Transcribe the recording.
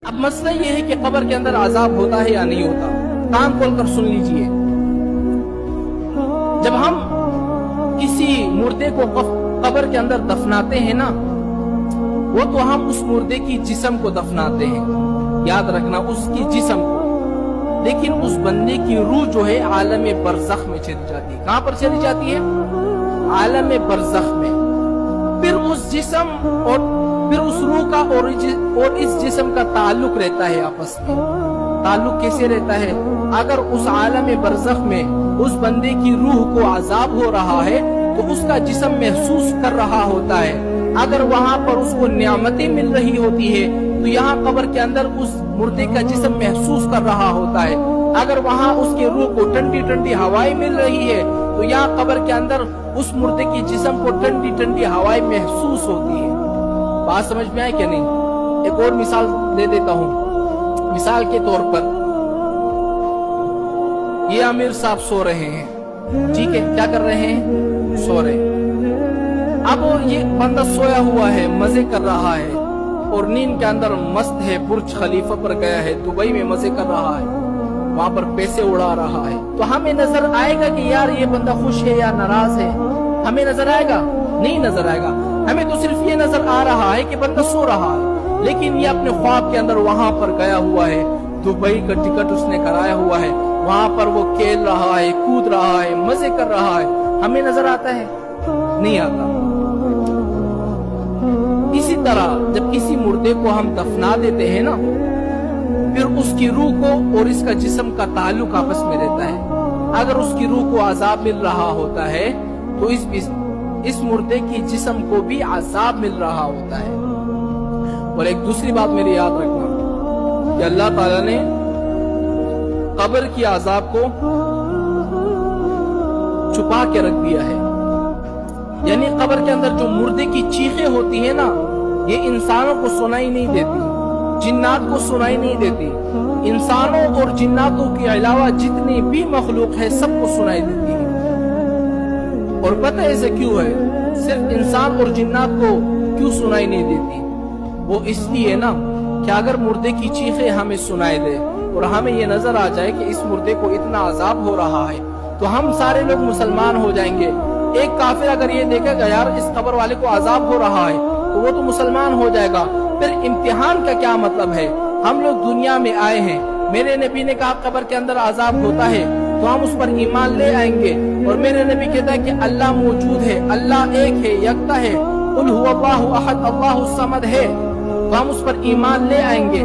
اب مسئلہ یہ ہے کہ قبر کے اندر عذاب ہوتا ہے یا نہیں ہوتا. کان کھول کر سن لیجئے. جب ہم کسی مردے کو قبر کے اندر دفناتے ہیں نا، وہ تو ہم اس مردے کی جسم کو دفناتے ہیں، یاد رکھنا اس کی جسم کو، لیکن اس بندے کی روح جو ہے عالم برزخ میں چلی جاتی ہے. کہاں پر چلی جاتی ہے؟ عالم برزخ میں. پھر اس جسم اور پھر اس روح کا اور اس جسم کا تعلق رہتا ہے آپس میں. تعلق کیسے رہتا ہے؟ اگر اس عالم برزخ میں اس بندے کی روح کو عذاب ہو رہا ہے تو اس کا جسم محسوس کر رہا ہوتا ہے. اگر وہاں پر اس کو نعمتیں مل رہی ہوتی ہے تو یہاں قبر کے اندر اس مردے کا جسم محسوس کر رہا ہوتا ہے. اگر وہاں اس کے روح کو ٹھنڈی ٹھنڈی ہوائیں مل رہی ہے تو یہاں قبر کے اندر اس مردے کی جسم کو ٹھنڈی ٹھنڈی ہوائیں محسوس ہوتی ہے. بات سمجھ میں آئے کہ نہیں؟ ایک اور مثال دے دیتا ہوں. مثال کے طور پر یہ امیر صاحب سو رہے ہیں، ٹھیک ہے، کیا کر رہے ہیں؟ سو رہے ہیں. اب یہ بندہ سویا ہوا ہے، مزے کر رہا ہے اور نیند کے اندر مست ہے، برج خلیفہ پر گیا ہے، دبئی میں مزے کر رہا ہے، وہاں پر پیسے اڑا رہا ہے. تو ہمیں نظر آئے گا کہ یار یہ بندہ خوش ہے یا ناراض ہے؟ ہمیں نظر آئے گا؟ نہیں نظر آئے گا. ہمیں تو صرف یہ نظر آ رہا ہے کہ بندہ سو رہا ہے، لیکن یہ اپنے خواب کے اندر وہاں پر گیا ہوا ہے، دبئی کا ٹکٹ اس نے کرایا ہوا ہے، وہاں پر وہ کھیل رہا ہے، کود رہا ہے، مزے کر رہا ہے. ہمیں نظر آتا ہے؟ نہیں آتا. اسی طرح جب کسی مردے کو ہم دفنا دیتے ہیں نا، پھر اس کی روح کو اور اس کا جسم کا تعلق آپس میں رہتا ہے. اگر اس کی روح کو عذاب مل رہا ہوتا ہے تو اس مردے کی جسم کو بھی عذاب مل رہا ہوتا ہے. اور ایک دوسری بات میری یاد رکھنا کہ اللہ تعالیٰ نے قبر کی عذاب کو چھپا کے رکھ دیا ہے. یعنی قبر کے اندر جو مردے کی چیخیں ہوتی ہیں نا، یہ انسانوں کو سنائی نہیں دیتی، جنات کو سنائی نہیں دیتی. انسانوں اور جناتوں کے علاوہ جتنی بھی مخلوق ہے سب کو سنائی دیتی ہے. اور پتہ ایسے کیوں ہے؟ صرف انسان اور جنات کو کیوں سنائی نہیں دیتی؟ وہ اس لیے نا کہ اگر مردے کی چیخیں ہمیں سنائی دے اور ہمیں یہ نظر آ جائے کہ اس مردے کو اتنا عذاب ہو رہا ہے تو ہم سارے لوگ مسلمان ہو جائیں گے. ایک کافر اگر یہ دیکھے گا یار اس قبر والے کو عذاب ہو رہا ہے تو وہ تو مسلمان ہو جائے گا. پھر امتحان کا کیا مطلب ہے؟ ہم لوگ دنیا میں آئے ہیں، میرے نبی نے کہا قبر کے اندر عذاب ہوتا ہے تو ہم اس پر ایمان لے آئیں گے. اور میرے نبی کہتا ہے کہ اللہ موجود ہے، اللہ ایک ہے، یکتا ہے، قل هو اللہ احد اللہ الصمد ہے، تو ہم اس پر ایمان لے آئیں گے.